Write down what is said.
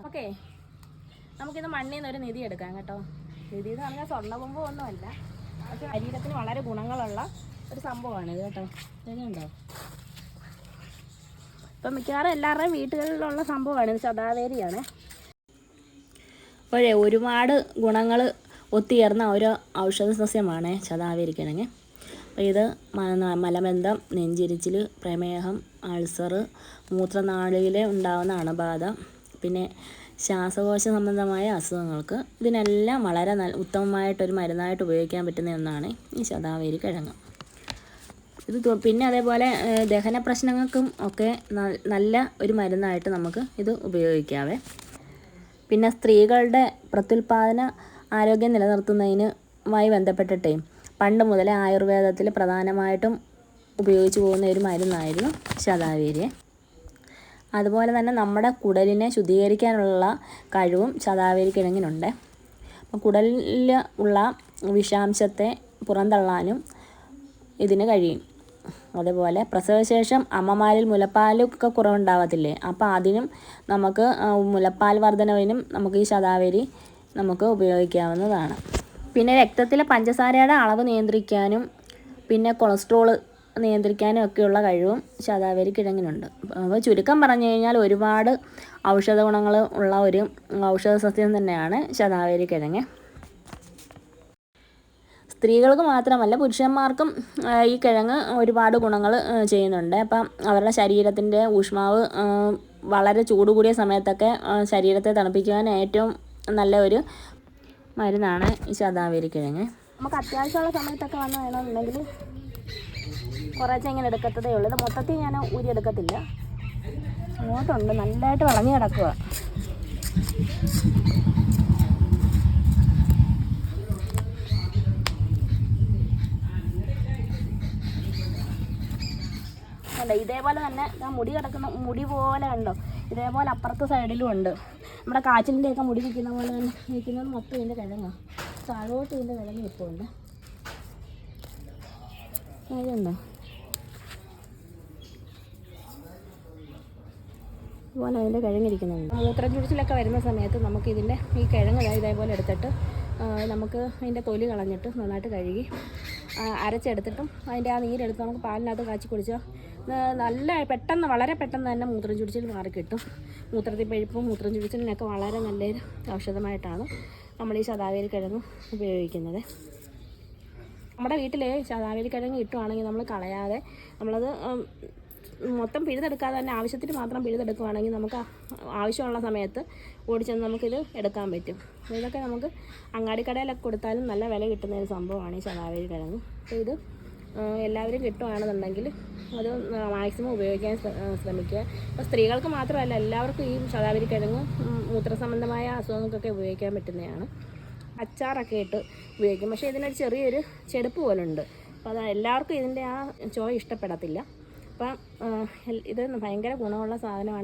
Okay, നമുക്കിത് മണ്ണിൽ നിന്നൊരു നിധി എടുക്കാം കേട്ടോ. നിധി എന്ന് പറഞ്ഞാൽ സ്വർണ്ണകൊമ്പോ ഒന്നുമല്ല, പക്ഷേ ശരീരത്തിന് വളരെ ഗുണങ്ങളുള്ള ഒരു സംഭവമാണ് ഇത് കേട്ടോ. ഇതുണ്ടോ, ഇപ്പം മിക്കവാറും എല്ലാവരുടെയും വീട്ടുകളിലുള്ള സംഭവമാണ് ഇത്. ശതാവേരിയാണ്. അപ്പോഴേ ഒരുപാട് ഗുണങ്ങൾ ഒത്തുചേർന്ന ഒരു ഔഷധ സസ്യമാണ് ശതാവേരിക്കിഴങ്ങ്. അപ്പോൾ ഇത് മലബന്ധം, നെഞ്ചിരിച്ചിൽ, പ്രമേഹം, അൾസർ, മൂത്രനാളിയിൽ ഉണ്ടാകുന്ന അണുബാധ, പിന്നെ ശ്വാസകോശ സംബന്ധമായ അസുഖങ്ങൾക്ക് ഇതിനെല്ലാം വളരെ ഉത്തമമായിട്ടൊരു മരുന്നായിട്ട് ഉപയോഗിക്കാൻ പറ്റുന്ന ഒന്നാണ് ഈ ശതാവേരി കിഴങ്ങ്. ഇത് പിന്നെ അതേപോലെ ദഹന പ്രശ്നങ്ങൾക്കും ഒക്കെ നല്ല ഒരു മരുന്നായിട്ട് നമുക്ക് ഇത് ഉപയോഗിക്കാവേ. പിന്നെ സ്ത്രീകളുടെ പ്രത്യുൽപാദന ആരോഗ്യം നിലനിർത്തുന്നതിനുമായി ബന്ധപ്പെട്ടിട്ടേ പണ്ട് മുതലേ ആയുർവേദത്തിൽ പ്രധാനമായിട്ടും ഉപയോഗിച്ചു പോകുന്ന ഒരു മരുന്നായിരുന്നു ശതാവേരി. അതുപോലെ തന്നെ നമ്മുടെ കുടലിനെ ശുദ്ധീകരിക്കാനുള്ള കഴിവും ശതാവേരി കിഴങ്ങിനുണ്ട്. അപ്പം കുടലിൽ ഉള്ള വിഷാംശത്തെ പുറന്തള്ളാനും ഇതിന് കഴിയും. അതുപോലെ പ്രസവശേഷം അമ്മമാരിൽ മുലപ്പാലൊക്കെ കുറവുണ്ടാവത്തില്ലേ, അപ്പോൾ അതിനും നമുക്ക് മുലപ്പാൽ വർധനവിനും നമുക്ക് ഈ ശതാവേരി നമുക്ക് ഉപയോഗിക്കാവുന്നതാണ്. പിന്നെ രക്തത്തിലെ പഞ്ചസാരയുടെ അളവ് നിയന്ത്രിക്കാനും പിന്നെ കൊളസ്ട്രോൾ നിയന്ത്രിക്കാനും ഒക്കെയുള്ള കഴിവും ശതാവേരി കിഴങ്ങിനുണ്ട്. അപ്പോൾ ചുരുക്കം പറഞ്ഞു കഴിഞ്ഞാൽ ഒരുപാട് ഔഷധ ഗുണങ്ങൾ ഉള്ള ഒരു ഔഷധ സസ്യം തന്നെയാണ് ശതാവേരി കിഴങ്ങ്. സ്ത്രീകൾക്ക് മാത്രമല്ല പുരുഷന്മാർക്കും ഈ കിഴങ്ങ് ഒരുപാട് ഗുണങ്ങൾ ചെയ്യുന്നുണ്ട്. അപ്പം അവരുടെ ശരീരത്തിൻ്റെ ഊഷ്മാവ് വളരെ ചൂട് കൂടിയ സമയത്തൊക്കെ ശരീരത്തെ തണുപ്പിക്കുവാൻ ഏറ്റവും നല്ല ഒരു മരുന്നാണ് ഈ ശതാവേരി കിഴങ്ങ്. നമുക്ക് അത്യാവശ്യമുള്ള സമയത്തൊക്കെ വന്ന് വേണമെന്നുണ്ടെങ്കിൽ കുറേശ്ശെ ഇങ്ങനെ എടുക്കത്തതേ ഉള്ളൂ. ഇത് മൊത്തത്തിൽ ഞാൻ ഊരി എടുക്കത്തില്ല. അങ്ങോട്ടുണ്ട്, നല്ലതായിട്ട് വളഞ്ഞു കിടക്കുക. കണ്ടോ, ഇതേപോലെ തന്നെ മുടി കിടക്കുന്ന മുടി പോലെ കണ്ടോ, ഇതേപോലെ അപ്പുറത്തെ സൈഡിലും ഉണ്ട്. നമ്മുടെ കാച്ചിലിൻ്റെയൊക്കെ മുടി നിൽക്കുന്ന പോലെ തന്നെ നിൽക്കുന്നത് മൊത്തം ഇതിൻ്റെ കിഴങ്ങാണ്. താഴോട്ട് ഇതിൻ്റെ കിഴങ്ങ് നിൽപ്പുണ്ട്. അതുണ്ടോ, ഇതുപോലെ അതിൻ്റെ കിഴങ്ങിരിക്കുന്നുണ്ട്. മൂത്രം ചുഴിച്ചിലൊക്കെ വരുന്ന സമയത്ത് നമുക്ക് ഇതിൻ്റെ ഈ കിഴങ്ങ് ഇതേപോലെ എടുത്തിട്ട് നമുക്ക് അതിൻ്റെ തൊലി കളഞ്ഞിട്ട് നന്നായിട്ട് കഴുകി അരച്ചെടുത്തിട്ടും അതിൻ്റെ ആ നീരെടുത്ത് നമുക്ക് പാലിനകത്ത് കാച്ചി കുടിച്ചാൽ നല്ല പെട്ടെന്ന്, വളരെ പെട്ടെന്ന് തന്നെ മൂത്രം ചുഴിച്ചിൽ മാറിക്കിട്ടും. മൂത്രത്തിൽ പഴുപ്പും മൂത്രം ചുഴിച്ചിലിനൊക്കെ വളരെ നല്ലൊരു ഔഷധമായിട്ടാണ് നമ്മൾ ഈ ശതാവേരി കിഴങ്ങ് ഉപയോഗിക്കുന്നത്. നമ്മുടെ വീട്ടിൽ ശതാവേരി കിഴങ്ങ് കിട്ടുവാണെങ്കിൽ നമ്മൾ കളയാതെ നമ്മളത് മൊത്തം പിഴുതെടുക്കാതെ തന്നെ ആവശ്യത്തിന് മാത്രം പിഴുതെടുക്കുവാണെങ്കിൽ നമുക്ക് ആവശ്യമുള്ള സമയത്ത് ഓടിച്ചെന്ന് നമുക്കിത് എടുക്കാൻ പറ്റും. ഇതൊക്കെ നമുക്ക് അങ്ങാടിക്കടയിലൊക്കെ കൊടുത്താലും നല്ല വില കിട്ടുന്ന ഒരു സംഭവമാണ് ഈ ശതാവേരി കിഴങ്ങ്. അപ്പോൾ ഇത് എല്ലാവരും കിട്ടുകയാണെന്നുണ്ടെങ്കിൽ അത് മാക്സിമം ഉപയോഗിക്കാൻ ശ്രമിക്കുക. ഇപ്പോൾ സ്ത്രീകൾക്ക് മാത്രമല്ല എല്ലാവർക്കും ഈ ശതാവേരി കിഴങ്ങ് മൂത്രസംബന്ധമായ അസുഖങ്ങൾക്കൊക്കെ ഉപയോഗിക്കാൻ പറ്റുന്നതാണ്. അച്ചാറൊക്കെ ഇട്ട് ഉപയോഗിക്കും. പക്ഷേ ഇതിനൊരു ചെറിയൊരു ചെടുപ്പ് പോലുണ്ട്. അപ്പോൾ അത് എല്ലാവർക്കും ഇതിൻ്റെ ആ ചുവ ഇഷ്ടപ്പെടത്തില്ല. അപ്പം ഇത് ഭയങ്കര ഗുണമുള്ള സാധനമാണ്.